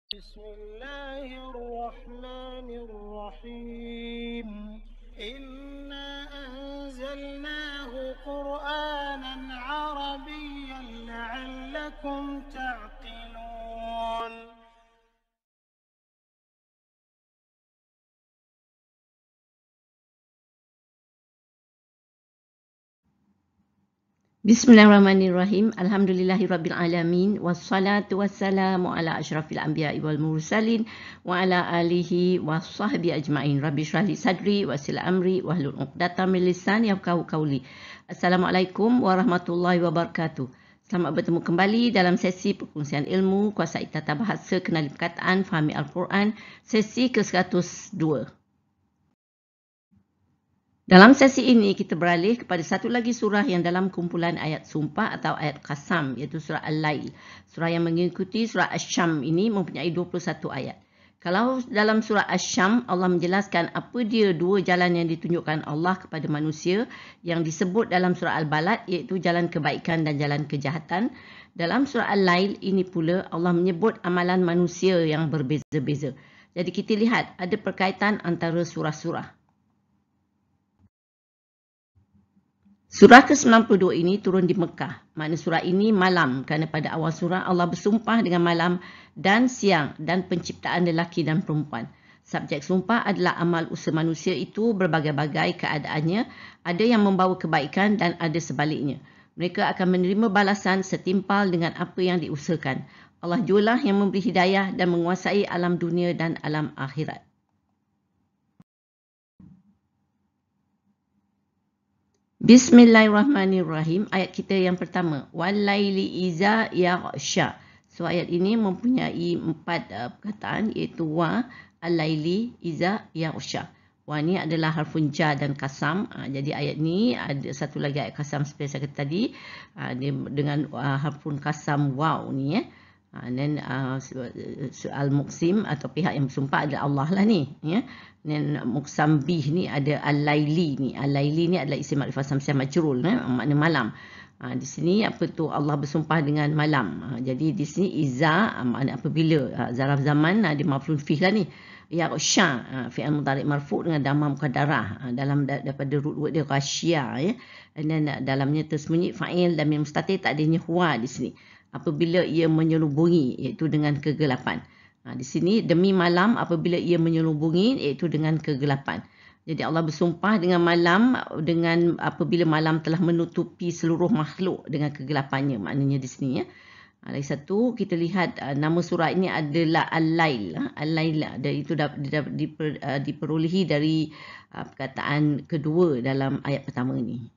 بسم الله الرحمن الرحيم إنا أنزلناه قرآنا عربيا لعلكم تعقلون. Bismillahirrahmanirrahim. Alhamdulillahirabbil alamin wassalatu wassalamu ala asyrafil anbiya'i wal mursalin wa ala alihi washabbi ajmain. Rabbi shrah li sadri wa yassir amri wahlul 'uqdatam min lisani yafqahu qawli. Assalamualaikum warahmatullahi wabarakatuh. Selamat bertemu kembali dalam sesi perkongsian ilmu kuasa tata bahasa kenali perkataan fahami al-Quran sesi ke-102. Dalam sesi ini kita beralih kepada satu lagi surah yang dalam kumpulan ayat sumpah atau ayat qasam, iaitu surah Al-Lail. Surah yang mengikuti surah Asy-Syam ini mempunyai 21 ayat. Kalau dalam surah Asy-Syam Allah menjelaskan apa dia dua jalan yang ditunjukkan Allah kepada manusia yang disebut dalam surah Al-Balad, iaitu jalan kebaikan dan jalan kejahatan. Dalam surah Al-Lail ini pula Allah menyebut amalan manusia yang berbeza-beza. Jadi kita lihat ada perkaitan antara surah-surah. Surah ke-92 ini turun di Mekah. Makna surah ini malam kerana pada awal surah Allah bersumpah dengan malam dan siang dan penciptaan lelaki dan perempuan. Subjek sumpah adalah amal usaha manusia itu berbagai-bagai keadaannya. Ada yang membawa kebaikan dan ada sebaliknya. Mereka akan menerima balasan setimpal dengan apa yang diusahakan. Allah jualah yang memberi hidayah dan menguasai alam dunia dan alam akhirat. Bismillahirrahmanirrahim. Ayat kita yang pertama. Walaili iza yaghsha. So ayat ini mempunyai 4 perkataan, iaitu wa, al-laili, iza, yaghsha. Wa ni adalah harfun ja dan kasam. Jadi ayat ni ada satu lagi ayat kasam seperti saya kata tadi. Dengan harfun kasam waw ni. Dan soal muqsim atau pihak yang bersumpah adalah Allah lah ni. Dan muqsam bih ni ada al-laili ni. Al-laili ni adalah isim ma'rifah samsiah majrul, makna malam. Di sini apa tu Allah bersumpah dengan malam. Jadi di sini iza makna apabila, zaraf zaman dia maf'ul fih lah ni. Yaghsha fi'il mudhari' marfu' dengan dhamma muqaddarah dalam daripada root word dia ghasya ya. Dan dalamnya tersembunyi fa'il dan min mustatir, tak adanya huwa di sini. Apabila ia menyelubungi, iaitu dengan kegelapan. Di sini demi malam apabila ia menyelubungi, iaitu dengan kegelapan. Jadi Allah bersumpah dengan malam dengan apabila malam telah menutupi seluruh makhluk dengan kegelapannya, maknanya di sini ya. Lagi satu kita lihat nama surah ini adalah Al-Lail. Al-Lail dan itu diperolehi dari perkataan kedua dalam ayat pertama ini.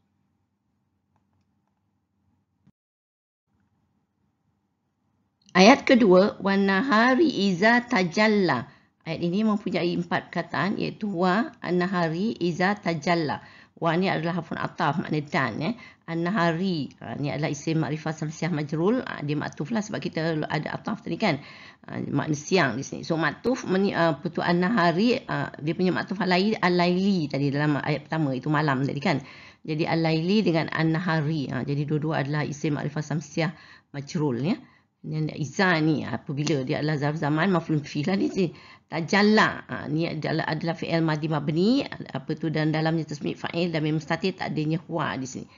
Ayat kedua, wan-nahari iza tajalla. Ayat ini mempunyai 4 perkataan, iaitu wa, an-nahari iza tajalla. Wa ni adalah harfun ataf, makna dan. An-nahari ni adalah isim ma'rifah samsiah majrul. Dia maktuf lah sebab kita ada ataf tadi kan. Makna siang di sini. So maktuf betul an-nahari, dia punya maktuf al-laili tadi dalam ayat pertama, itu malam tadi kan. Jadi al-laili dengan an-nahari. Jadi dua-dua adalah isim ma'rifah samsiah majrul ya. Dan iza ni apabila dia adalah zarf zaman maf'ul bih lah ni. Tajalla ni adalah fi'il madhi mabni, apa tu, dan dalamnya tasmi' fa'il dan mim mustatir, tak adanya huwa di sini.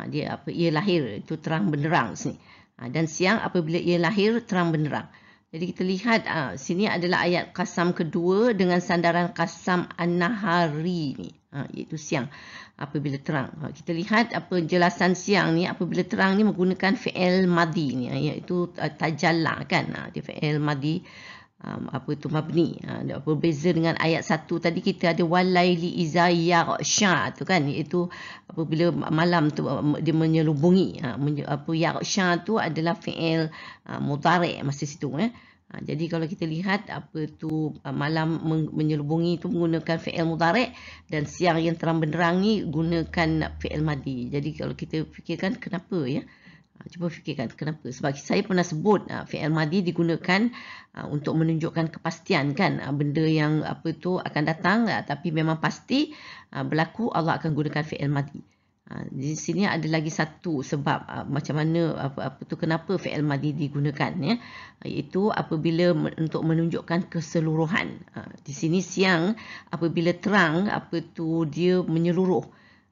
Dia ia lahir, itu terang benderang di sini. Dan siang apabila ia lahir terang benderang. Jadi kita lihat sini adalah ayat qasam kedua dengan sandaran qasam an-nahari ni, iaitu siang apabila terang. Kita lihat apa jelasan siang ni apabila terang ni menggunakan fi'il madhi ni, iaitu tajalla kan. Dia fi'il madhi apa tu mabni. Berbeza dengan ayat 1 tadi kita ada walaili iza yaghsha tu kan, iaitu apabila malam tu dia menyelubungi. Apa yaghsha tu adalah fi'il mudhari' masih situ Jadi kalau kita lihat apa tu malam menyelubungi itu menggunakan fi'il mudhari' dan siang yang terang benderang ni gunakan fi'il madhi. Jadi kalau kita fikirkan kenapa ya? Cuba fikirkan kenapa. Sebab saya pernah sebut fi'il madhi digunakan untuk menunjukkan kepastian kan. Benda yang apa tu akan datang tapi memang pasti berlaku, Allah akan gunakan fi'il madhi. Di sini ada lagi satu sebab macam mana kenapa fi'il madhi digunakan, ya, iaitu apabila untuk menunjukkan keseluruhan. Di sini siang apabila terang dia menyeluruh.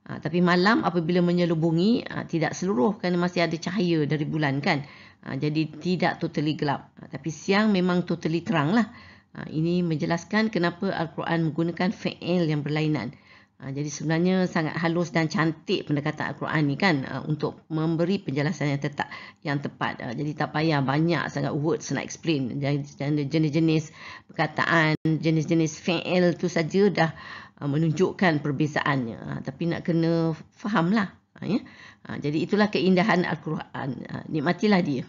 Tapi malam apabila menyelubungi tidak seluruh kerana masih ada cahaya dari bulan, kan. Jadi tidak totally gelap. Tapi siang memang totally terang lah. Ini menjelaskan kenapa Al-Quran menggunakan fi'il yang berlainan. Jadi sebenarnya sangat halus dan cantik pendekatan Al-Quran ni, kan, untuk memberi penjelasan yang tepat. Jadi tak payah banyak sangat words nak explain. Jenis-jenis perkataan, jenis-jenis fi'il tu saja dah menunjukkan perbezaannya. Tapi nak kena fahamlah. Ya? Jadi itulah keindahan Al-Quran. Nikmatilah dia.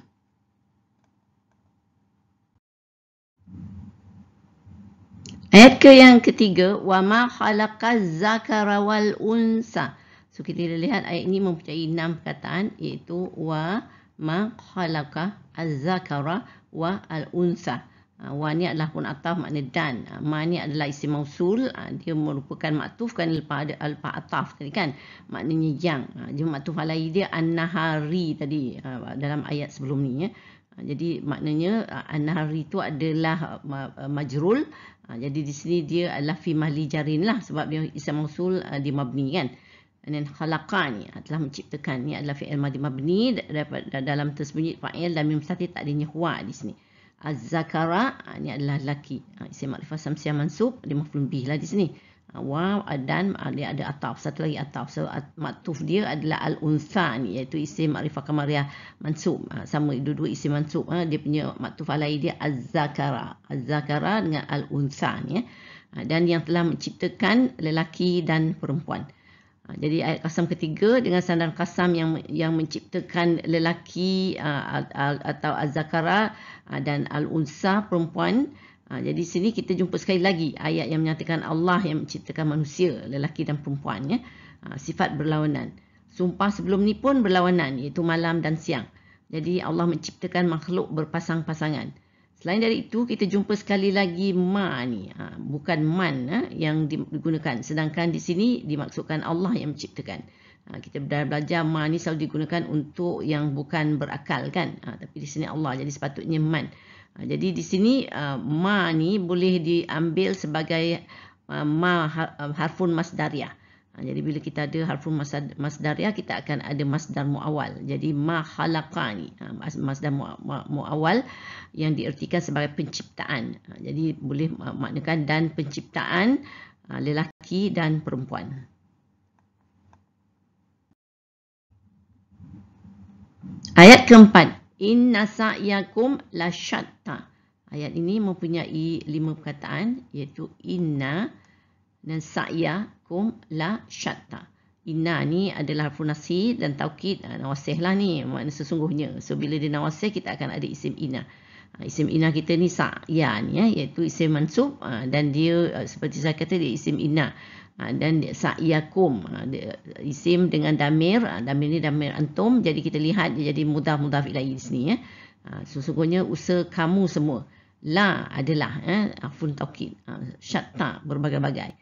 Ayat yang ketiga, wa ma khalaqaz zakara wal unsa. So kita lihat ayat ini mempunyai 6 perkataan, iaitu wa ma khalaqa az-zakara wa al unsa. Wa ni adalah pun ataf, makna dan. Ma ni adalah isim mausul, dia merupakan maktuf kan lepas ada alfa ataf tadi, kan, maknanya yang. Dia maktuf alaihi dia an-nahari tadi dalam ayat sebelum ni, ya. Jadi maknanya an-nahari itu adalah majrul. Jadi di sini dia adalah fi mahli jarin lah, sebab dia isim mausul di mabni, kan. Dan khalaqa ni telah menciptakan, ni adalah fi'il madhi mabni dalam tersembunyi fa'il dan mim mustaqil, tak adanya huwa di sini. Az-zakara ni adalah lelaki, isim makrifah samsiah mansub, dia maf'ul bih lah di sini. Wa dan dia ada ataf, satu lagi ataf. So maktuf dia adalah al-unsa ni, iaitu isim makrifah kamariah mansub. Sama dua-dua isim mansub. Dia punya maktuf alaihi dia az-zakara. Az-zakara dengan al-unsa ni, ya. Dan yang telah menciptakan lelaki dan perempuan. Jadi ayat qasam ketiga dengan sandaran qasam yang menciptakan lelaki atau az-zakara dan al-unsa perempuan. Jadi sini kita jumpa sekali lagi ayat yang menyatakan Allah yang menciptakan manusia, lelaki dan perempuan, ya. Sifat berlawanan. Sumpah sebelum ni pun berlawanan, iaitu malam dan siang. Jadi Allah menciptakan makhluk berpasang-pasangan. Selain dari itu, kita jumpa sekali lagi ma ni, bukan man yang digunakan. Sedangkan di sini dimaksudkan Allah yang menciptakan. Kita belajar ma ni selalu digunakan untuk yang bukan berakal, kan. Tapi di sini Allah, jadi sepatutnya man. Jadi di sini ma ni boleh diambil sebagai ma harfun masdariyah. Jadi bila kita ada harfun masdariyah, kita akan ada masdar muawal. Jadi ma khalaqa ni masdar muawal yang diertikan sebagai penciptaan. Jadi boleh maknakan dan penciptaan lelaki dan perempuan. Ayat keempat, inna sa'yakum la syatta. Ayat ini mempunyai 5 perkataan, iaitu inna dan sa'yakum la syatta. Inna ni adalah harfu nasih dan taukid, nawasih lah ni, makna sesungguhnya. So bila dia nawasih, kita akan ada isim inna. Isim inna kita ni sa'ya ni, iaitu isim mansub, dan dia seperti saya kata dia isim inna. Dan sa'yakum, isim dengan damir, damir ni damir antum, jadi kita lihat dia jadi mudhaf ilaihi di sini, ya. Sesungguhnya usaha kamu semua. La adalah harfun taukid, syatta berbagai-bagai.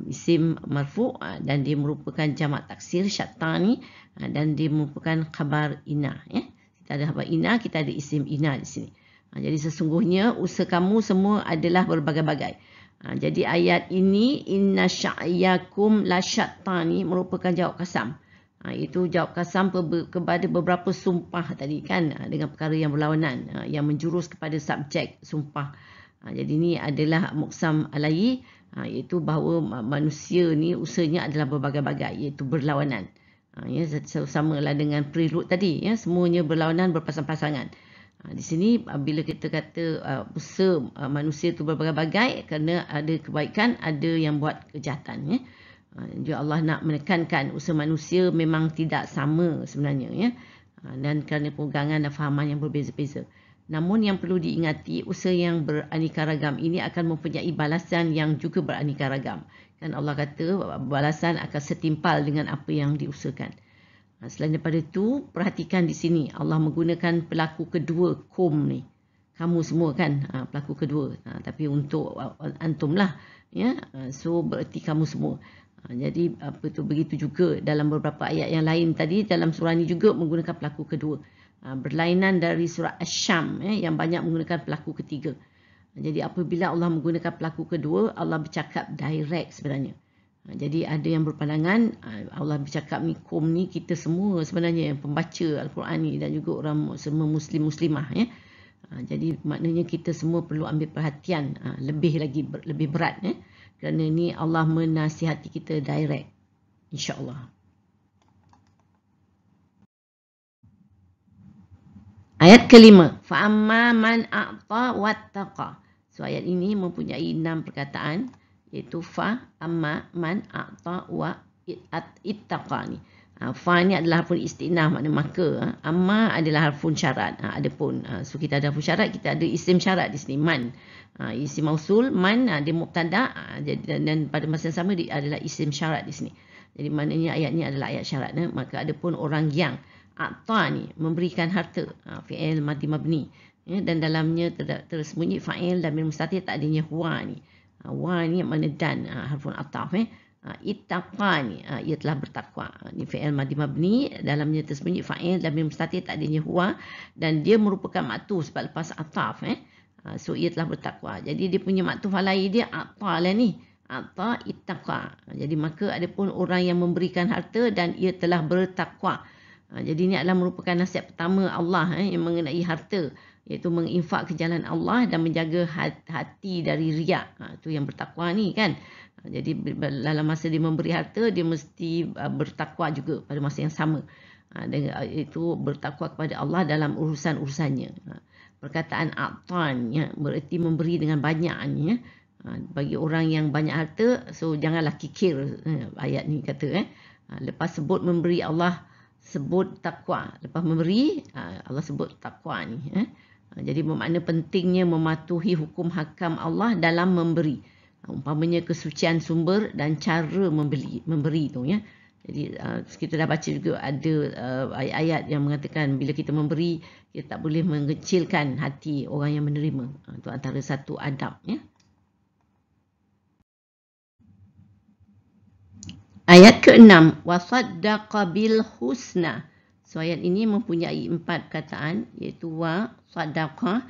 Isim marfu' dan dia merupakan jamak taksir syatta ni, dan dia merupakan khabar inna, ya. Kita ada khabar inna, kita ada isim inna di sini. Jadi sesungguhnya usaha kamu semua adalah berbagai-bagai. Jadi ayat ini inna sya'yakum la syatta ni merupakan jawab kasam. Itu jawab kasam kepada beberapa sumpah tadi, kan, dengan perkara yang berlawanan, yang menjurus kepada subjek sumpah. Jadi ini adalah muqsam alaihi, iaitu bahawa manusia ni usahanya adalah berbagai-bagai, iaitu berlawanan. Ya, samalah dengan prelude tadi, ya, semuanya berlawanan, berpasang-pasangan. Di sini bila kita kata usaha manusia itu berbagai-bagai, kerana ada kebaikan, ada yang buat kejahatan, ya. Juga Allah nak menekankan usaha manusia memang tidak sama sebenarnya, ya. Dan kerana pegangan dan fahaman yang berbeza-beza. Namun yang perlu diingati, usaha yang beraneka ragam ini akan mempunyai balasan yang juga beraneka ragam. Kan Allah kata balasan akan setimpal dengan apa yang diusahakan. Selain daripada itu, perhatikan di sini Allah menggunakan pelaku kedua kum ni. Kamu semua, kan, pelaku kedua. Tapi untuk antum lah, ya. So bererti kamu semua. Jadi begitu juga dalam beberapa ayat yang lain tadi, dalam surah ini juga menggunakan pelaku kedua. Berlainan dari surah Asy-Syam yang banyak menggunakan pelaku ketiga. Jadi apabila Allah menggunakan pelaku kedua, Allah bercakap direct sebenarnya. Jadi ada yang berpandangan Allah bercakap ni kaum ni kita semua sebenarnya yang pembaca Al-Quran ni dan juga orang semua muslim-muslimah ya. Jadi maknanya kita semua perlu ambil perhatian lebih berat ya. Kerana ni Allah menasihati kita direct, insya-Allah. Ayat kelima, fa amma man a'ta wattaqa. So ayat ini mempunyai 6 perkataan, iaitu fa amma man a'ta wa ittaqa ni. Fa ni adalah harfun istinaf, makna maka. Amma adalah harfun syarat. Adapun so kita ada harfun syarat, kita ada isim syarat di sini, man. Isim mausul, man dia mubtada, dan pada masa yang sama dia adalah isim syarat di sini. Jadi maknanya ayat ni adalah ayat syarat. Maka adapun orang yang a'ta ni memberikan harta, fi'il madhi mabni, dan dalamnya tersembunyi fa'il dan mustatir tak adanya huwa ni. Wa ni makna dan, harfun ataf. Ittaqa ni ia telah bertakwa. Ni fi'il madhi mabni, dalamnya tersembunyi fa'il dan mustatir tak adanya huwa, dan dia merupakan maktuf sebab lepas ataf. So ia telah bertakwa. Jadi dia punya maktuf alai dia a'ta lah ni. A'ta ittaqa. Jadi maka ada pun orang yang memberikan harta dan ia telah bertakwa. Jadi ini adalah merupakan nasihat pertama Allah yang mengenai harta, iaitu menginfak ke jalan Allah dan menjaga hati dari riak. Itu yang bertakwa ni kan. Jadi dalam masa dia memberi harta, dia mesti bertakwa juga pada masa yang sama. Itu bertakwa kepada Allah dalam urusan-urusannya. Perkataan a'tan bererti memberi dengan banyak ni ya. Bagi orang yang banyak harta, so janganlah kikir, ayat ni kata lepas sebut memberi Allah sebut takwa. Lepas memberi Allah sebut takwa ni Jadi bermakna pentingnya mematuhi hukum hakam Allah dalam memberi. Umpamanya kesucian sumber dan cara memberi tu ya. Jadi kita dah baca juga ada ayat-ayat yang mengatakan bila kita memberi, kita tak boleh mengecilkan hati orang yang menerima. Itu antara satu adab ya. Ayat ke-6, wasaddaqa bil husna. So ayat ini mempunyai 4 perkataan, iaitu wa saddaqa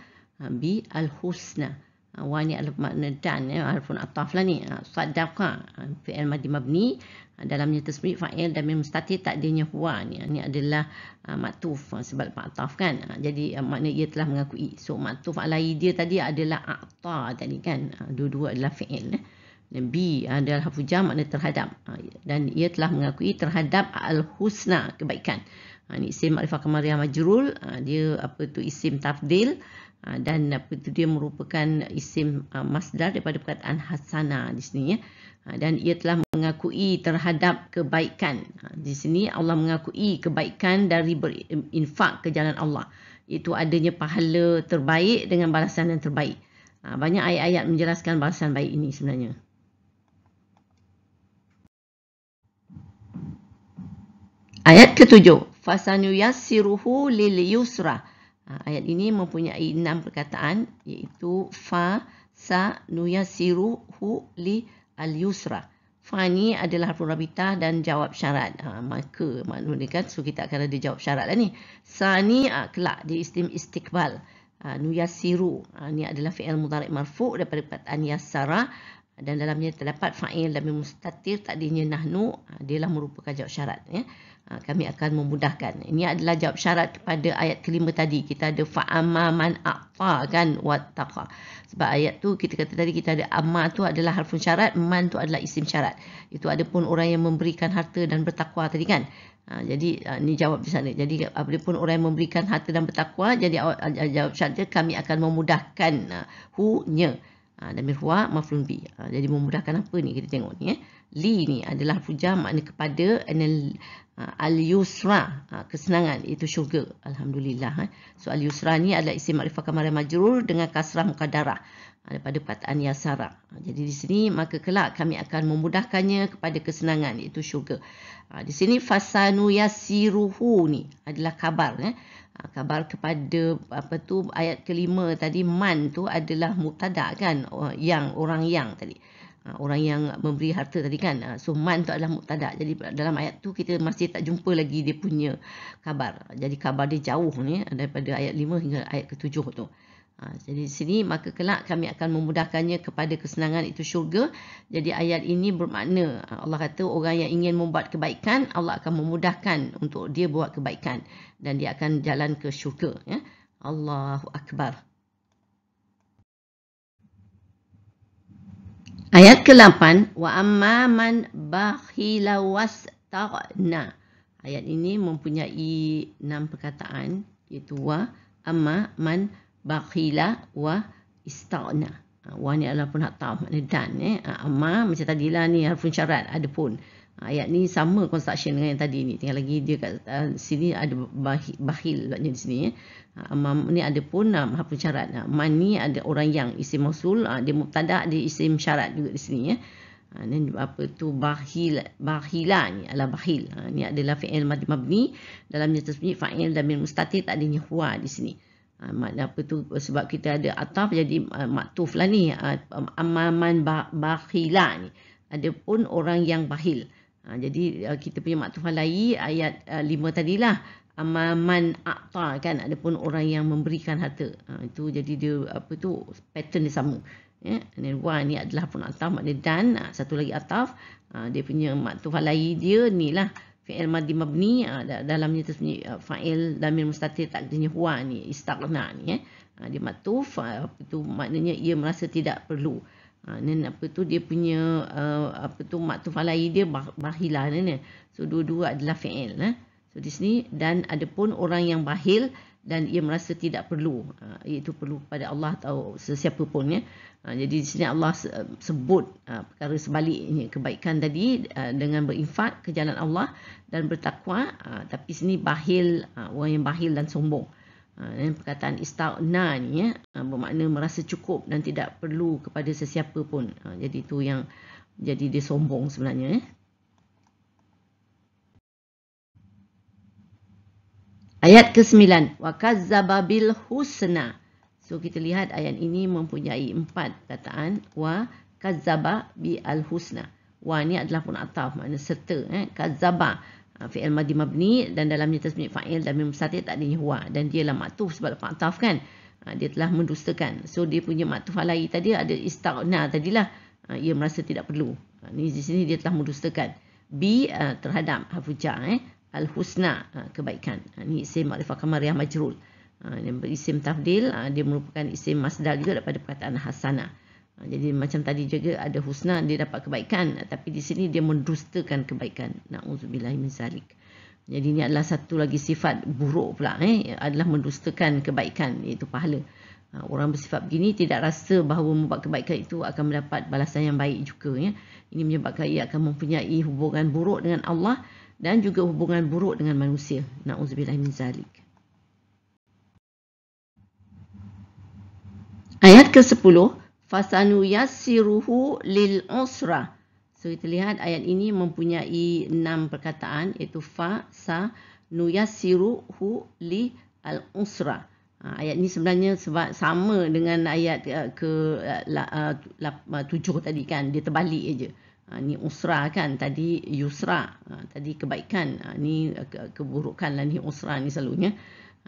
bi al husna. Wa ni adalah makna dan harfun ataf lah ni. Saddaqa fi'il madhi mabni, dalamnya tersembunyi fa'il dan mustatir tak adanya huwa ni. Ini adalah maktuf sebab ataf kan. Jadi makna ia telah mengakui. So maktuf alai dia tadi adalah a'ta tadi kan. Dua-dua adalah fi'il. Dan bi adalah harfu jar, makna terhadap. Dan ia telah mengakui terhadap al-husna, kebaikan. Ini isim ma'rifah kamariyah majrul, dia isim tafdil, dan dia merupakan isim masdar daripada perkataan hasana di sini ya. Dan ia telah mengakui terhadap kebaikan. Di sini Allah mengakui kebaikan dari berinfak ke jalan Allah. Itu adanya pahala terbaik dengan balasan yang terbaik. Banyak ayat-ayat menjelaskan balasan baik ini sebenarnya. Ayat ke-7, fasanuyassiruhu lil yusra. Ayat ini mempunyai 6 perkataan, iaitu fa sa nuyassiruhu li al yusra. Fa ni adalah harfu rabitah dan jawab syarat. Maka maknanya kan, so kita akan ada jawab syarat lah ni. Sa ni kelak, dia isim istiqbal. Nuyassiru ni adalah fi'il mudhari' marfu' daripada perkataan yassara, dan dalamnya terdapat fa'il dan mustatir tak adanya nahnu. Dialah merupakan jawab syarat ya. Kami akan memudahkan. Ini adalah jawab syarat kepada ayat kelima tadi. Kita ada fa'amma man a'ta kan wattaqa. Sebab ayat tu kita kata tadi, kita ada amma tu adalah harfun syarat, man tu adalah isim syarat. Itu ada pun orang yang memberikan harta dan bertakwa tadi kan. Jadi ni jawab di sana. Jadi apabila orang yang memberikan harta dan bertakwa, jadi jawab syaratnya kami akan memudahkan hu-nya. Damir huwa maf'ulun bi. Jadi memudahkan apa ni, kita tengok ni li ni adalah harfu jar, makna kepada, al-yusra kesenangan, iaitu syurga. Alhamdulillah. So al-yusra ni adalah isim ma'rifah kamariyah majrur dengan kasrah muqaddarah daripada perkataan yasara. Jadi di sini maka kelak kami akan memudahkannya kepada kesenangan, iaitu syurga. Di sini fasanu yassiruhu ni adalah khabar khabar kepada ayat kelima tadi. Man tu adalah mubtada kan, yang orang yang tadi. Orang yang memberi harta tadi kan. So man tu adalah mubtada. Jadi dalam ayat tu kita masih tak jumpa lagi dia punya khabar. Jadi khabar dia jauh ni daripada ayat 5 hingga ayat ke-7 tu. Jadi di sini maka kelak kami akan memudahkannya kepada kesenangan itu syurga. Jadi ayat ini bermakna Allah kata orang yang ingin membuat kebaikan, Allah akan memudahkan untuk dia buat kebaikan dan dia akan jalan ke syurga. Ya. Allahu Akbar. Ayat ke-8, wa amma man bakhila wastaghna. Ayat ini mempunyai 6 perkataan, iaitu wa amma man bakhila wa istaghna. Wa ni adalah pun hak ta'af, makna dan. Amma macam tadilah ni harfun syarat, ada pun. Ayat ni sama construction dengan yang tadi ni. Tinggal lagi dia kat sini ada bakhil maknanya di sini. Amma ni ada pun harfun syarat. Man ni ada orang yang isim mausul, dia mubtada, dia isim syarat juga di sini ya. Ni apa tu bakhila ni adalah bakhil. Ni adalah fi'il madhi mabni, dalamnya tersebut fa'il dhamir mustatir, tak adanya huwa di sini. Makna apa tu, sebab kita ada ataf jadi maktuf lah ni. Amman bakhila ni ada pun orang yang bakhil. Jadi kita punya maktuf alai ayat 5 tadilah, amman a'ta kan, ada pun orang yang memberikan harta. Itu jadi dia apa tu pattern dia sama. Ya, wa ni adalah pun ataf, makna dan. Satu lagi ataf, dia punya maktuf alai dia ni lah fi'il madhi mabni, dalamnya tersebut fa'il dhamir mustatir, takdirnya huwa ni istaghna ni ya. Dia maktuf, itu maknanya ia merasa tidak perlu. Dan apa tu dia punya apa tu maktuf alai dia bakhila ni. So dua-dua adalah fi'il So di sini dan ada pun orang yang bakhil dan ia merasa tidak perlu, iaitu perlu pada Allah atau sesiapa pun ya. Jadi di sini Allah sebut perkara sebaliknya, kebaikan tadi dengan berinfak ke jalan Allah dan bertakwa, tapi sini bakhil, orang yang bakhil dan sombong. Dan perkataan istaghna ni ya, bermakna merasa cukup dan tidak perlu kepada sesiapa pun. Jadi itu yang jadi dia sombong sebenarnya ya. Ayat ke-9, wa kazzaba bil husna. So kita lihat ayat ini mempunyai 4 perkataan, wa kazzaba bil husna. Wa ni adalah pun ataf, makna serta kazzaba fi'il madhi mabni dan dalamnya tasmi' fa'il dhamir mustatir, tak adanya huwa, dan dia lah maktuf sebab lepas ataf kan. Dia telah mendustakan. So dia punya maktuf alai tadi ada istaghna tadilah, ia merasa tidak perlu. Ni di sini dia telah mendustakan. Bi terhadap hafujah al-husna, kebaikan. Ini isim ma'rifah kamariyah majrul. Yang berisim tafdil, dia merupakan isim masdar juga daripada perkataan hasanah. Jadi macam tadi juga ada husna, dia dapat kebaikan, tapi di sini dia mendustakan kebaikan. Na'udzubillahi min zalik. Jadi ini adalah satu lagi sifat buruk pula, adalah mendustakan kebaikan, iaitu pahala. Orang bersifat begini tidak rasa bahawa membuat kebaikan itu akan mendapat balasan yang baik juga ya. Ini menyebabkan ia akan mempunyai hubungan buruk dengan Allah dan juga hubungan buruk dengan manusia. Na'udzubillahi min zalik. Ayat ke-10, fasanuyassiruhu lil usra. So kita lihat ayat ini mempunyai 6 perkataan, iaitu fa sa nuyassiruhu li al usra. Ayat ini sebenarnya sebab sama dengan ayat ke-7 tadi kan, dia terbalik aja. Ni usra kan, tadi yusra, tadi kebaikan, ni keburukan lah, ni usra ni selalunya.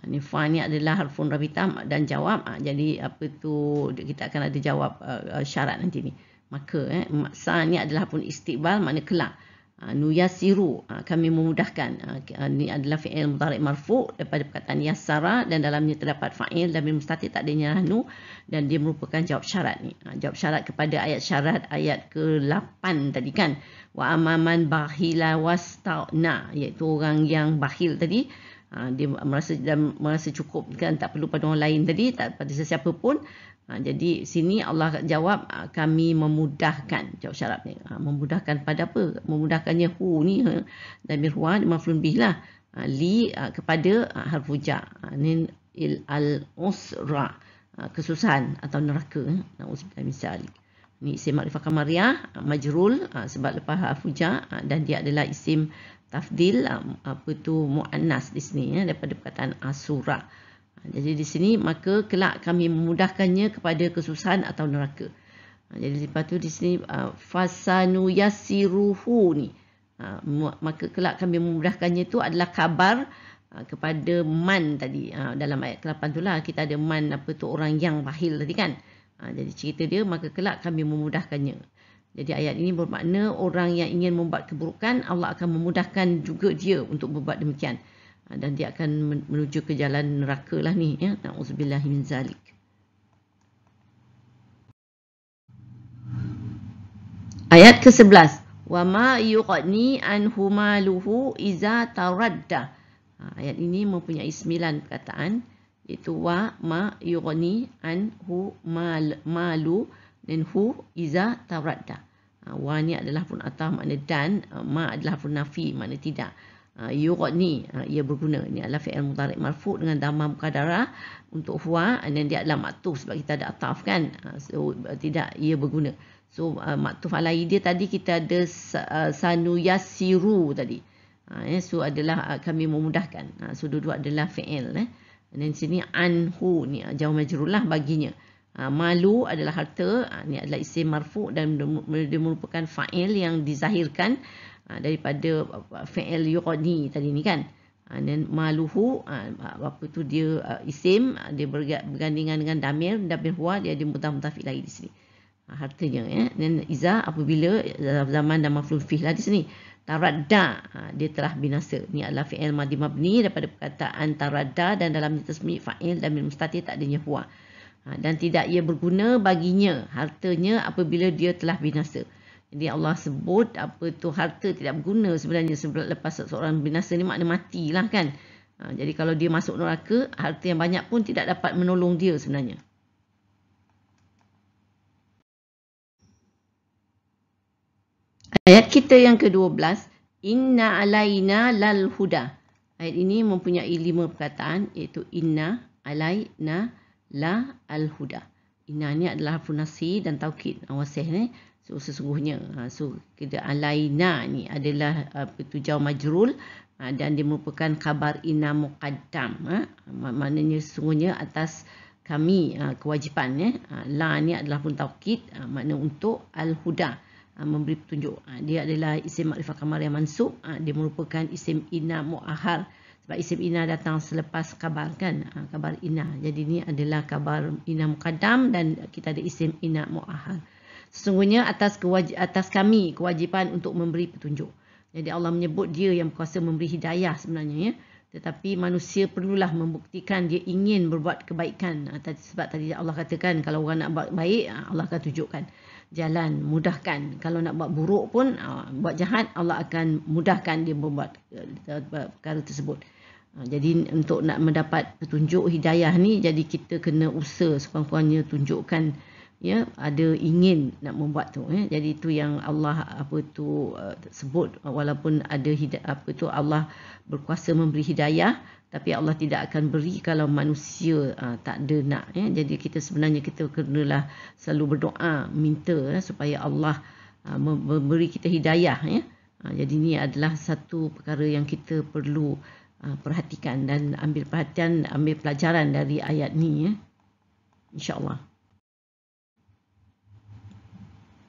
Ni fa ni adalah harfun rabitah dan jawab. Jadi apa tu kita akan ada jawab syarat nanti ni. Maka sa ni adalah pun istiqbal, makna kelak. Nuyasiru, kami memudahkan. Ni adalah fi'il mudhari' marfu' daripada perkataan yassara dan dalamnya terdapat fa'il dhamir mustatir, tak adanya nahnu, dan dia merupakan jawab syarat ni. Jawab syarat kepada ayat syarat ayat ke-8 tadi kan. Wa amaman bakhila wastaghna, iaitu orang yang bakhil tadi. Dia merasa cukup kan, tak perlu pada orang lain tadi, tak pada sesiapa pun. Jadi sini Allah jawab kami memudahkan, jawab syarat ni. Memudahkan pada apa? Memudahkannya hu ni dhamir huwa maf'ul bih lah. Li kepada harfuja. Ni al usra, kesusahan atau neraka. Na'udzubillah min zalik. Ni isim ma'rifah kamariyah majrul sebab lepas harfuja, dan dia adalah isim tafdil apa tu muannas di sini daripada perkataan asura. Jadi di sini maka kelak kami memudahkannya kepada kesusahan atau neraka. Jadi lepas tu di sini fasanu yassiruhu ni. Maka kelak kami memudahkannya itu adalah kabar kepada man tadi. Dalam ayat ke-8 tu lah kita ada man apa tu orang yang bahil tadi kan. Jadi cerita dia maka kelak kami memudahkannya. Jadi ayat ini bermakna orang yang ingin membuat keburukan Allah akan memudahkan juga dia untuk berbuat demikian. Dan dia akan menuju ke jalan neraka lah ni ya. Na'udzubillahi min zalik. Ayat ke-11. Wa ma yuqni anhu maluhu iza taradda. Ayat ini mempunyai 9 perkataan iaitu wa ma yuqni anhu malu dan hu iza taradda. Wa ni adalah pun atah makna dan, ma adalah pun nafi makna tidak. Yuqni ia berguna. Ini adalah fi'il mudhari' marfu' dengan dhamma muqaddarah untuk huwa dan dia adalah maktuf sebab kita ada ataf kan. So tidak ia berguna. So maktuf alai dia tadi kita ada sanu yassiru tadi. So adalah kami memudahkan. So dua-dua adalah fi'il dan sini anhu ni jawab majrur lah baginya. Malu adalah harta, ni adalah isim marfu' dan dia merupakan fa'il yang dizahirkan daripada fi'il yuqni tadi ni kan. Dan maluhu apa tu dia isim, dia bergandingan dengan damir huwa, dia ada mudhaf ilaih di sini. Hartanya ya. Dan iza apabila zaman dan maf'ul fi'il lah di sini. Taradda dia telah binasa. Ni adalah fi'il madhi mabni daripada perkataan taradda dan dalamnya tasmi' fa'il dan min mustatir tak adanya huwa. Dan tidak ia berguna baginya hartanya apabila dia telah binasa. Jadi Allah sebut apa tu harta tidak berguna sebenarnya lepas seorang binasa ni makna matilah kan. Jadi kalau dia masuk neraka, harta yang banyak pun tidak dapat menolong dia sebenarnya. Ayat kita yang ke-12, inna alaina lal huda. Ayat ini mempunyai 5 perkataan iaitu inna, alaina, la, al huda. Inna ni adalah harfu nasi dan taukid. Wasih ni. So sesungguhnya. So kita alaina ni adalah jawab majrul dan dia merupakan khabar inna muqaddam. Maknanya sesungguhnya atas kami kewajipan. La ni adalah pun taukid. Makna untuk al huda. Memberi petunjuk. Dia adalah isim makrifah kamar yang mansub. Dia merupakan isim inna mu'ahar. Sebab isim inna datang selepas kabar kan. Kabar inna. Jadi ni adalah kabar inna muqaddam dan kita ada isim inna mu'ahar. Sesungguhnya atas kami kewajipan untuk memberi petunjuk. Jadi Allah menyebut dia yang berkuasa memberi hidayah sebenarnya ya. Tetapi manusia perlulah membuktikan dia ingin berbuat kebaikan. Sebab tadi Allah katakan kalau orang nak buat baik Allah akan tunjukkan jalan, mudahkan. Kalau nak buat buruk pun, buat jahat, Allah akan mudahkan dia membuat perkara tersebut. Jadi untuk nak mendapat petunjuk hidayah ni, jadi kita kena usaha sekurang-kurangnya tunjukkan ya ada ingin nak membuat tu ya. Jadi itu yang Allah sebut walaupun ada Allah berkuasa memberi hidayah tapi Allah tidak akan beri kalau manusia tak ada nak ya. Jadi kita sebenarnya kita kenalah selalu berdoa minta supaya Allah memberi kita hidayah ya. Jadi ini adalah satu perkara yang kita perlu perhatikan dan ambil perhatian, ambil pelajaran dari ayat ni ya. Insya-Allah.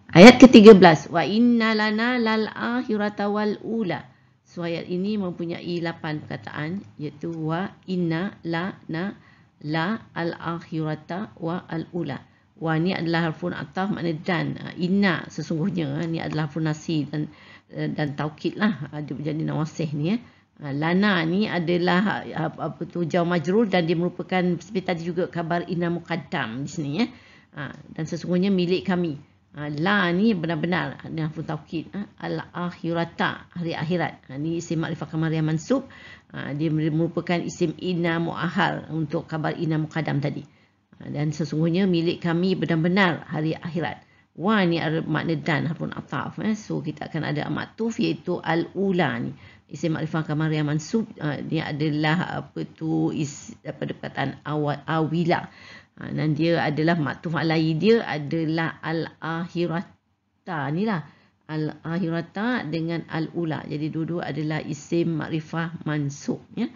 Ayat ke-13, wa inna lana lal akhirata wal ula. So ayat ini mempunyai 8 perkataan iaitu wa inna lana la al akhirata wa al ula. Wa ni adalah harfun ataf makna dan. Inna sesungguhnya ni adalah harfun nasi dan taukid lah ada jadi nawasih ni ya. Lana ni adalah jawab majrur dan dia merupakan seperti tadi juga khabar inna muqaddam di sini ya. Dan sesungguhnya milik kami. La ni benar-benar dengan harfu taukid. Al-akhirata, hari akhirat. Ni isim makrifah kamar yang mansub. Dia merupakan isim inna mu'ahar untuk khabar inna muqaddam tadi. Dan sesungguhnya milik kami benar-benar hari akhirat. Wa ni makna dan harfun ataf. So kita akan ada maktuf iaitu al-ula ni. Isim makrifah kamar yang mansub. Dia adalah perkataan awila. Dan dia adalah maktuf alai dia adalah al-akhirata ni lah. Al-akhirata dengan al-ula. Jadi dua-dua adalah isim makrifah mansub ya.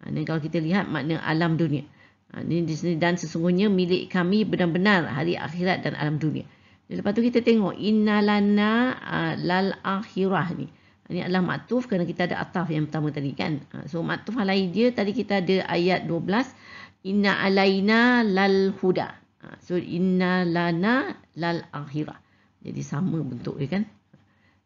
Dan kalau kita lihat makna alam dunia. Ini di sini dan sesungguhnya milik kami benar-benar hari akhirat dan alam dunia. Lepas tu kita tengok innalana lal akhirah ni. Ini adalah maktuf kerana kita ada ataf yang pertama tadi kan. So maktuf alai dia tadi kita ada ayat 12 inna alaina lal huda. So inna lana lal akhirah. Jadi sama bentuk dia kan.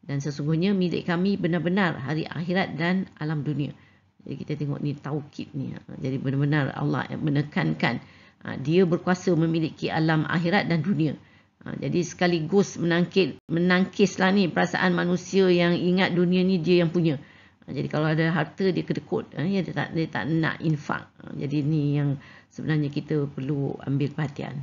Dan sesungguhnya milik kami benar-benar hari akhirat dan alam dunia. Jadi kita tengok ni taukid ni. Jadi benar-benar Allah menekankan dia berkuasa memiliki alam akhirat dan dunia. Jadi sekaligus menangkislah ni perasaan manusia yang ingat dunia ni dia yang punya. Jadi kalau ada harta dia kedekut, dia tak nak infak. Jadi ni yang sebenarnya kita perlu ambil perhatian.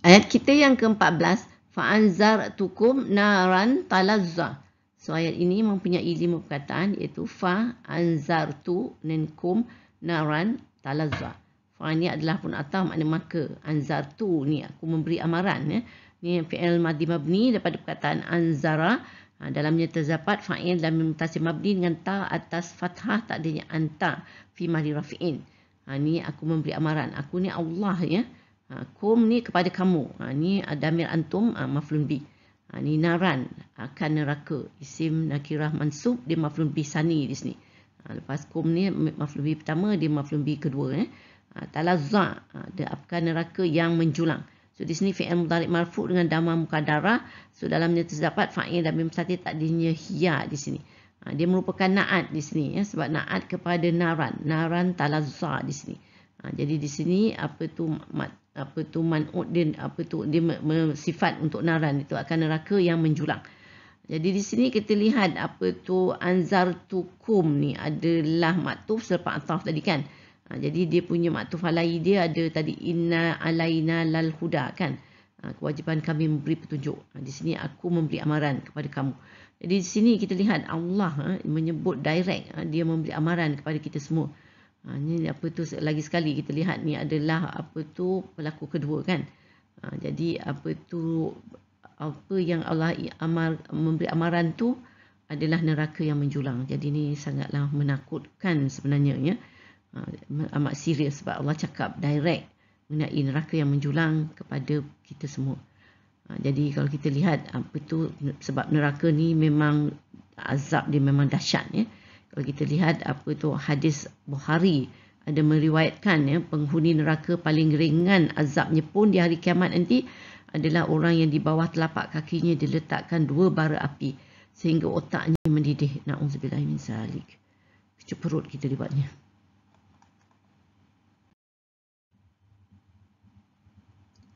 Ayat kita yang ke-14, fa'anzartukum naran talazza. So ayat ini mempunyai 5 perkataan iaitu fa'anzartu ninkum naran talazza. Fa ni adalah pun ataf makna maka. Anzartu ni aku memberi amaran ya. Ni fi'il madhi mabni daripada perkataan anzara. Dalamnya terdapat fa'il dan mutasim mabni dengan ta atas fathah tak adanya anta fi mahli rafi'in. Ni aku memberi amaran. Aku ni Allah ya. Kum ni kepada kamu. Ni damir antum maf'ulun bi. Ni naran akan neraka. Isim nakirah mansub dia maf'ulun bi sani di sini. Lepas kum ni maf'ulun bi pertama dia maf'ulun bi kedua ya. Talazza dia akan neraka yang menjulang. So di sini fi'il mudhari' marfu' dengan dhamma muqaddarah. So dalamnya terdapat fa'il dan mim mustaqil tak adanya hiya di sini. Dia merupakan na'at di sini ya, sebab na'at kepada naran talazza di sini. Jadi di sini apa tu man'ud dia sifat untuk naran itu akan neraka yang menjulang. Jadi di sini kita lihat apa tu anzartukum ni adalah maktuf selepas ataf tadi kan. Jadi dia punya maktuf alai dia ada tadi inna alaina lal huda kan. Kewajipan kami memberi petunjuk. Di sini aku memberi amaran kepada kamu. Jadi di sini kita lihat Allah menyebut direct dia memberi amaran kepada kita semua. Ini apa tu lagi sekali kita lihat ni adalah apa tu pelaku kedua kan. Jadi apa yang Allah memberi amaran tu adalah neraka yang menjulang. Jadi ni sangatlah menakutkan sebenarnya ya. Amat serius sebab Allah cakap direct mengenai neraka yang menjulang kepada kita semua. Jadi kalau kita lihat apa tu sebab neraka ni memang azab dia memang dahsyat ya. Kalau kita lihat apa tu hadis Bukhari ada meriwayatkan ya penghuni neraka paling ringan azabnya pun di hari kiamat nanti adalah orang yang di bawah telapak kakinya diletakkan 2 bara api sehingga otaknya mendidih. Na'udzubillah min zalik. Kecup perut kita dibuatnya.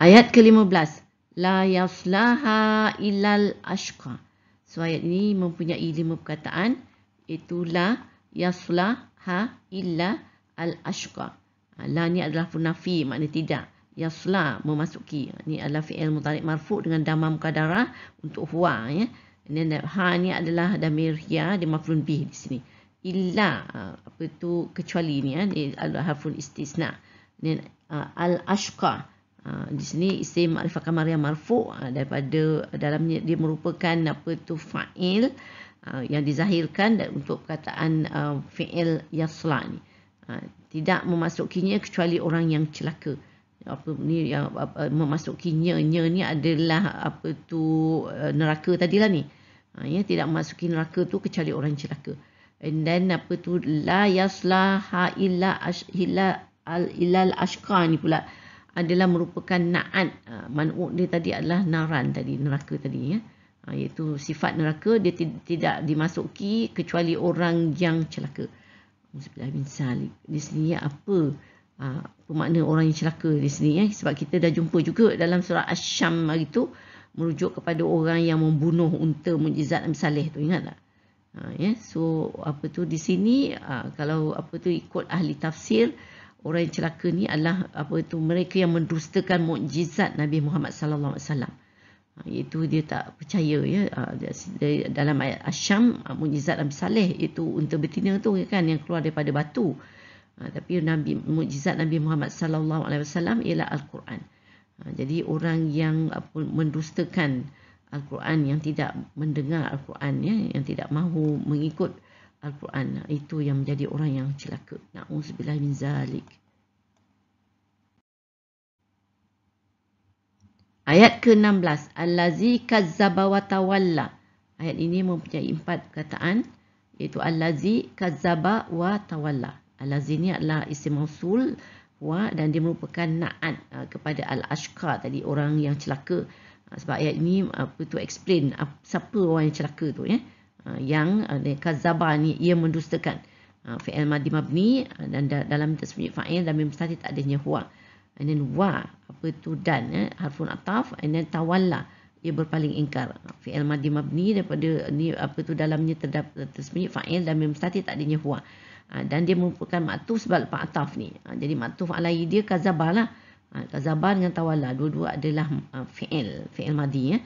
Ayat ke-15. La yaslaha illal ashqa. So ayat ini mempunyai 5 perkataan. Iaitu la yaslaha illa al-ashqa. La ni adalah nafi, makna tidak. Yasla, memasuki. Ini adalah fi'il mudhari' marfu' dengan dhamma muqaddarah untuk huwa. Ya. Dan ha ni adalah damir hiya, dia maf'ulun bih di sini. Illa, apa tu kecuali ni. Dia adalah harful istisna. Dan al-ashqa. Di sini isim ma'rifah kamar yang marfu' daripada dalamnya dia merupakan apa tu fa'il yang dizahirkan untuk perkataan fi'il yasla ni. Tidak memasukinya kecuali orang yang celaka. Apa ni yang memasukinya ni adalah apa tu neraka tadilah ni. Ya, tidak memasuki neraka tu kecuali orang celaka. And then apa tu la yaslaha illa al-ashqa ni pula adalah merupakan na'at. Man'ud dia tadi adalah naran tadi, neraka tadi ya. Iaitu sifat neraka dia tidak dimasuki kecuali orang yang celaka. Bismillah bin Salih. Di sini apa makna orang yang celaka di sini ya? Sebab kita dah jumpa juga dalam surah Asy-Syam hari tu merujuk kepada orang yang membunuh unta mukjizat Nabi Saleh tu, ingat tak? Ya, so apa tu di sini kalau apa tu ikut ahli tafsir, orang yang celaka ni adalah apa tu mereka yang mendustakan mukjizat Nabi Muhammad sallallahu alaihi wasallam. Iaitu dia tak percaya ya dalam ayat Asy-Syam mukjizat Nabi Saleh itu unta betina tu kan yang keluar daripada batu. Tapi mukjizat Nabi Muhammad sallallahu alaihi wasallam ialah Al-Quran. Jadi orang yang mendustakan Al-Quran, yang tidak mendengar Al-Quran ya, yang tidak mahu mengikut Al-Quran, itu yang menjadi orang yang celaka. Na'udzubillah min zalik. Ayat ke-16. Allazi kazzaba wa tawalla. Ayat ini mempunyai 4 perkataan, iaitu allazi kazzaba wa tawalla. Allazi ini adalah isim mausul wa dan dia merupakan na'at kepada al-ashqa tadi, orang yang celaka. Sebab ayat ini explain siapa orang yang celaka tu ya. Yang kazzaba ni ia mendustakan. Fi'il madhi mabni dan dalam tasmi' fa'il dan mim mustati tak adanya huwa. And then wa dan harfun ataf, and then tawalla ia berpaling ingkar. Fi'il madhi mabni daripada ni dalamnya terdapat tasmi' fa'il dan mim mustati tak adanya huwa. Dan dia merupakan maktuf sebab lepas ataf ni. Jadi maktuf alaihi dia kazabah lah. Kazabah dengan tawalla dua-dua adalah fi'il madhi ya.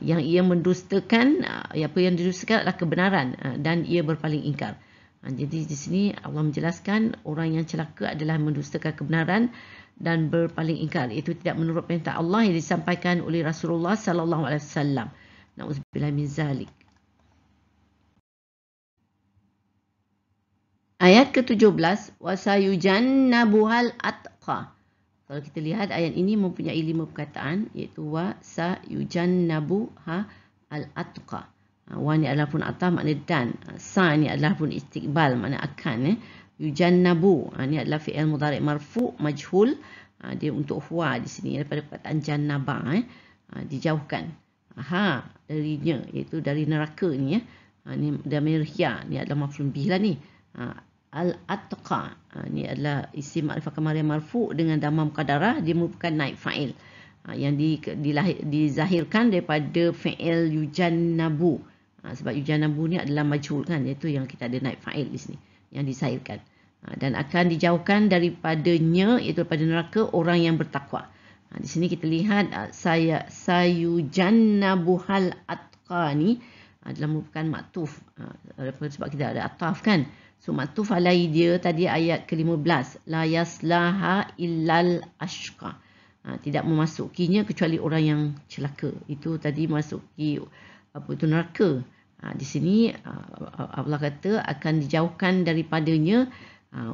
Yang ia mendustakan, apa yang didustakan adalah kebenaran dan ia berpaling ingkar. Jadi di sini Allah menjelaskan orang yang celaka adalah mendustakan kebenaran dan berpaling ingkar. Itu tidak menurut perintah Allah yang disampaikan oleh Rasulullah sallallahu alaihi wasallam. Nauzubillah min zalik. Ayat ke-17, wasayujannabuhal atqa. Kalau kita lihat ayat ini mempunyai 5 perkataan, iaitu wasayujannabuha al-atqa. Wa ni adalah pun ataf makna dan. Sa ni adalah pun istiqbal makna akan. Yujannabu ni adalah fi'il mudhari' marfu' majhul. Dia untuk huwa di sini daripada perkataan jannaba, dijauhkan. Darinya, iaitu dari neraka ni ya. Ni damir hiya ni adalah maf'ul bih lah ni. Al-atqa ni adalah isim ma'rifah kamariyah marfu' dengan dhamma muqaddarah, dia merupakan naib fa'il yang dizahirkan daripada fi'il yujannabu. Sebab yujannabu ni adalah majhul kan, iaitu yang kita ada naib fa'il di sini yang dizahirkan. Dan akan dijauhkan daripadanya, iaitu daripada neraka orang yang bertakwa. Di sini kita lihat sayujannabuhal atqa ni adalah merupakan maktuf sebab kita ada ataf kan. So maktuf alai dia tadi ayat ke-15, la yaslaha illal ashqa. Tidak memasukinya kecuali orang yang celaka. Itu tadi masuki neraka. Di sini Allah kata akan dijauhkan daripadanya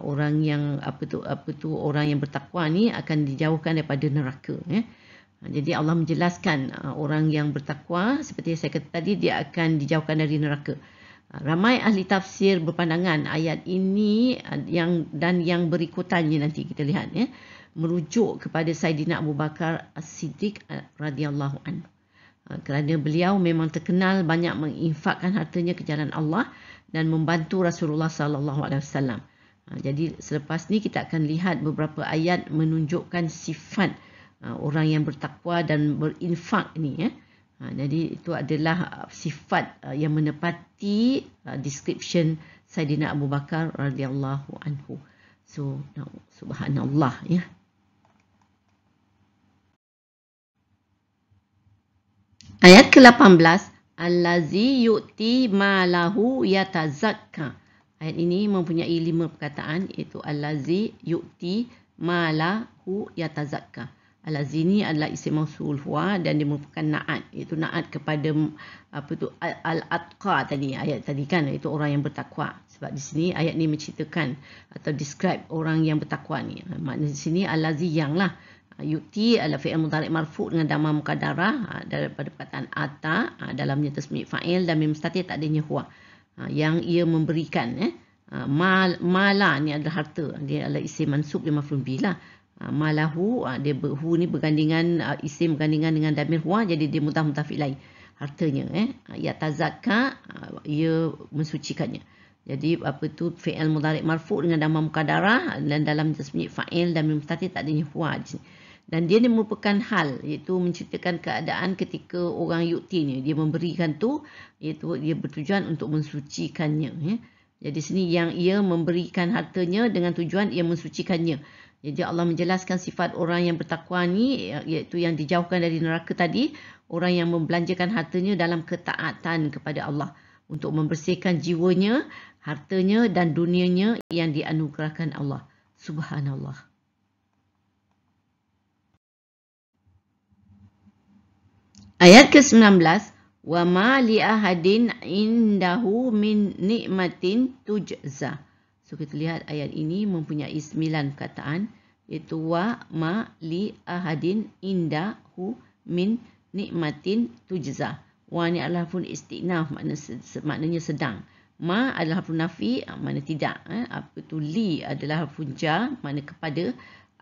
orang yang orang yang bertakwa ni akan dijauhkan daripada neraka ya. Jadi Allah menjelaskan orang yang bertakwa seperti yang saya kata tadi, dia akan dijauhkan dari neraka. Ramai ahli tafsir berpandangan ayat ini yang berikutannya nanti kita lihat ya, merujuk kepada Saidina Abu Bakar As-Siddiq radhiyallahu anhu. Kerana beliau memang terkenal banyak menginfakkan hartanya ke jalan Allah dan membantu Rasulullah sallallahu alaihi wasallam. Jadi selepas ni kita akan lihat beberapa ayat menunjukkan sifat orang yang bertakwa dan berinfak ni ya. Jadi itu adalah sifat yang menepati description Saidina Abu Bakar radhiyallahu anhu. So subhanallah ya. Ayat ke-18, allazi yu'ti malahu yatazakka. Ayat ini mempunyai 5 perkataan, iaitu allazi yu'ti malahu yatazakka. Allazi ini adalah isim mausul huwa dan dia merupakan na'at, iaitu na'at kepada al-atqa tadi, ayat tadi kan, iaitu orang yang bertakwa. Sebab di sini ayat ini menceritakan atau describe orang yang bertakwa ni. Maknanya di sini allazi yang lah. Yu'ti adalah fi'il mudhari' marfu' dengan dhamma muqaddarah daripada perkataan ata, dalamnya tasmi' fa'il dan mim mustati tak adanya huwa. Yang ia memberikan mala ni adalah harta, dia adalah isim mansub dia maf'ul bih lah. Malahu dia hu ni bergandingan isim bergandingan dengan dhamir huwa, jadi dia mudhaf mudhaf ilaih, hartanya ya tazakka, ia mensucikannya. Jadi fi'il mudhari' marfu' dengan dhamma muqaddarah dan dalam tasmi' fa'il dan mim mustati tak adanya huwa di sini. Dan dia merupakan hal, iaitu menceritakan keadaan ketika orang yu'ti ni, dia memberikan tu, iaitu dia bertujuan untuk mensucikannya ya. Jadi sini yang ia memberikan hartanya dengan tujuan ia mensucikannya. Jadi Allah menjelaskan sifat orang yang bertakwa ni, iaitu yang dijauhkan dari neraka tadi, orang yang membelanjakan hartanya dalam ketaatan kepada Allah untuk membersihkan jiwanya, hartanya dan dunianya yang dianugerahkan Allah. Subhanallah. Ayat ke-19, wa ma li ahadin indahu min ni'matin tujza. So kita lihat ayat ini mempunyai 9 perkataan, iaitu wa ma li ahadin indahu min nikmatin tujza. Wa ni adalah harfun istinaf, maknanya sedang. Ma adalah harfun nafi, makna tidak. Apa tu li adalah harfun jar, makna kepada.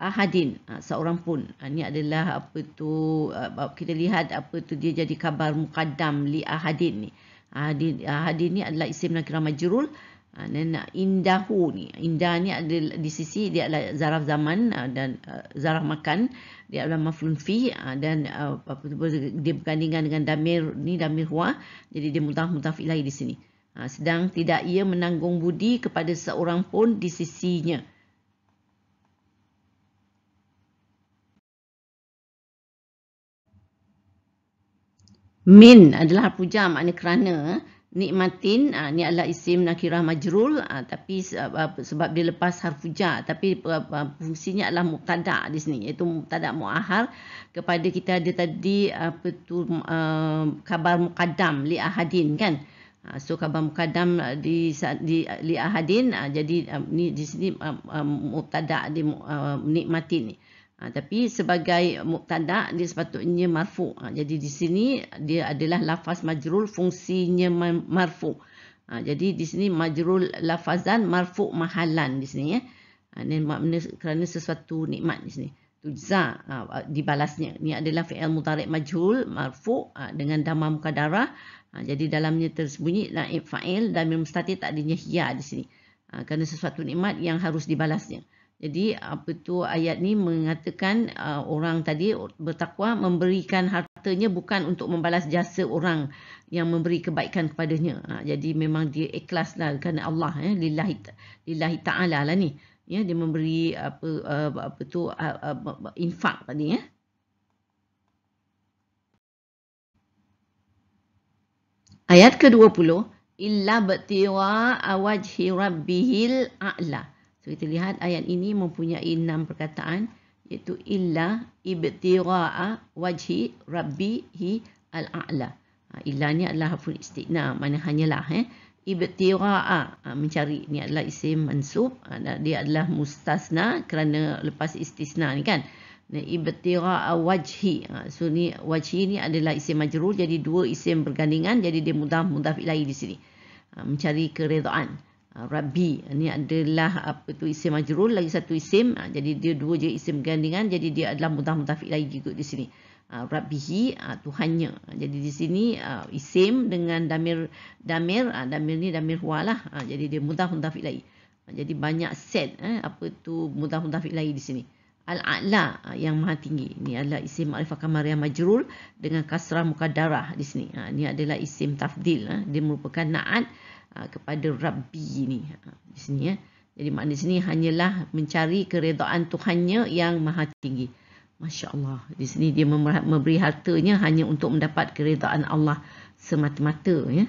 Ahadin, seorang pun. Ini adalah apa tu, kita lihat apa tu dia jadi khabar muqaddam li ahadin ni. Ahadin ni adalah isim nakirah majrul. Dan indahu ni, indah ni adalah di sisi dia adalah zaraf zaman dan zaraf makan, dia adalah maf'ulun fi dan dia bergandingan dengan damir ni, damir huwa, jadi dia mudhaf ilaih di sini. Sedang tidak ia menanggung budi kepada seorang pun di sisinya. Min adalah harfu jar, makna kerana. Nikmatin ni adalah isim nakirah majrul, tapi sebab dia lepas harfu jar, tapi fungsinya adalah mubtada di sini, iaitu mubtada muahhar kepada kita ada tadi apa tu khabar muqaddam li ahadin kan. So khabar muqaddam di li ahadin, jadi ni di sini mubtada di nikmatin ni. Tapi sebagai mubtada dia sepatutnya marfu. Jadi di sini dia adalah lafaz majrul, fungsinya marfu. Jadi di sini majrul lafazan, marfu mahalan di sini ya. Ini makna kerana sesuatu nikmat di sini. Tujza, dibalasnya. Ini adalah fi'il mudhari' majhul marfu dengan dhamma muqaddarah. Jadi dalamnya tersembunyi naib fa'il dan mustatir, tak adanya hiya di sini. Kerana sesuatu nikmat yang harus dibalasnya. Jadi apa tu ayat ni mengatakan orang tadi bertakwa memberikan hartanya bukan untuk membalas jasa orang yang memberi kebaikan kepadanya. Jadi memang dia ikhlaslah kerana Allah lillahi ta'ala lah ni. Ya, dia memberi apa tu infak tadi ya. Ayat ke-20, illa batiwa wajhi rabbihil a'la. So kita lihat ayat ini mempunyai 6 perkataan, iaitu illa ibtigha'a wajhi rabbihi al-a'la. Illa ni adalah harfun istigna, mana hanyalah ibtigha'a, mencari. Ni adalah isim mansub, dia adalah mustasna kerana lepas istisna ni kan. Ibtigha'a wajhi. So ni wajhi ni adalah isim majrur, jadi dua isim bergandingan, jadi dia mudhaf ilaih di sini. Mencari keredaan. Rabbi ni adalah apa tu isim majrur, lagi satu isim, jadi dia dua je isim gandingan, jadi dia adalah mudhaf ilaih juga di sini. Rabbihi, Tuhannya. Jadi di sini isim dengan damir ni damir huwa lah, jadi dia mudhaf ilaih. Jadi banyak set apa tu mudhaf ilaih di sini. Al-a'la, yang maha tinggi. Ini adalah isim ma'rifah kamariyah majrur dengan kasrah muqaddarah di sini. Ini adalah isim tafdil, dia merupakan na'at kepada Rabbi ni di sini ya. Jadi makna di sini hanyalah mencari keredaan Tuhannya yang maha tinggi. Masya-Allah. Di sini dia memberi hartanya hanya untuk mendapat keredaan Allah semata-mata ya.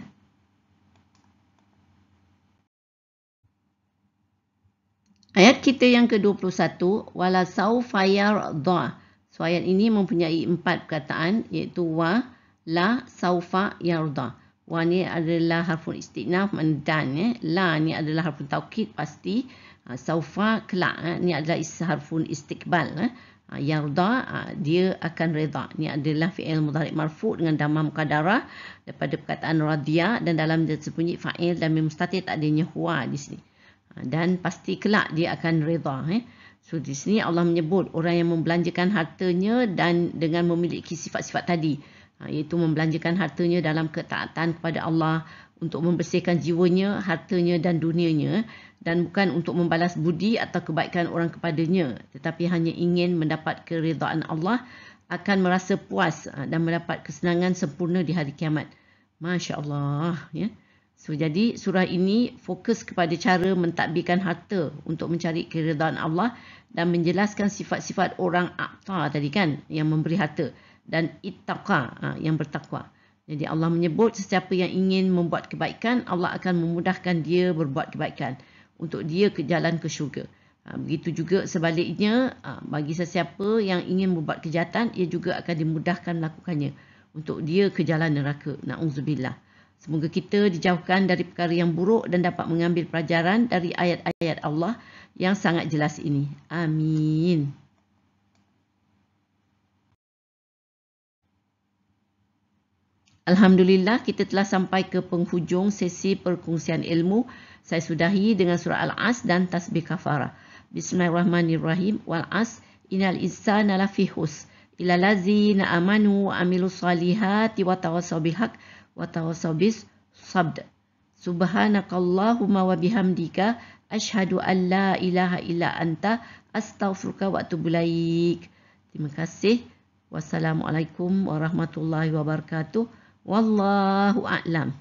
Ayat kita yang ke-21, wala saufa yarda. So ayat ini mempunyai 4 perkataan, iaitu wa, la, saufa, yarda. Wa ni adalah harfun istinaf, dan la ni adalah harfun taukid pasti. Saufa kelak ni adalah harfun istiqbal. Yarda dia akan reda. Ni adalah fi'il mudhari' marfu' dengan dhamma muqaddarah daripada perkataan radhiya, dan dalam dia tersembunyi fa'il dan mim mustatir, tak adanya huwa di sini. Dan pasti kelak dia akan reda. So di sini Allah menyebut orang yang membelanjakan hartanya dan dengan memiliki sifat-sifat tadi, iaitu membelanjakan hartanya dalam ketaatan kepada Allah untuk membersihkan jiwanya, hartanya dan dunianya, dan bukan untuk membalas budi atau kebaikan orang kepadanya, tetapi hanya ingin mendapat keredaan Allah, akan merasa puas dan mendapat kesenangan sempurna di hari kiamat. Masya Allah ya. So jadi surah ini fokus kepada cara mentadbirkan harta untuk mencari keredaan Allah dan menjelaskan sifat-sifat orang a'ta tadi kan, yang memberi harta, dan ittaqa, yang bertakwa. Jadi Allah menyebut sesiapa yang ingin membuat kebaikan, Allah akan memudahkan dia berbuat kebaikan untuk dia ke jalan ke syurga. Begitu juga sebaliknya, bagi sesiapa yang ingin membuat kejahatan, ia juga akan dimudahkan melakukannya untuk dia ke jalan neraka. Na'udzubillah. Semoga kita dijauhkan dari perkara yang buruk dan dapat mengambil pelajaran dari ayat-ayat Allah yang sangat jelas ini. Amin. Alhamdulillah, kita telah sampai ke penghujung sesi perkongsian ilmu. Saya sudahi dengan surah Al-As dan tasbih kafarah. Bismillahirrahmanirrahim. Wal as innal insana lafi khusr illa allazina amanu wa amilus solihati wa tawassaw bil haqq wa tawassaw bis sabr. Subhanakallahumma wa bihamdika asyhadu an la ilaha illa anta astaghfiruka wa atubu ilaik. Terima kasih. Wassalamualaikum warahmatullahi wabarakatuh. Wallahu a'lam.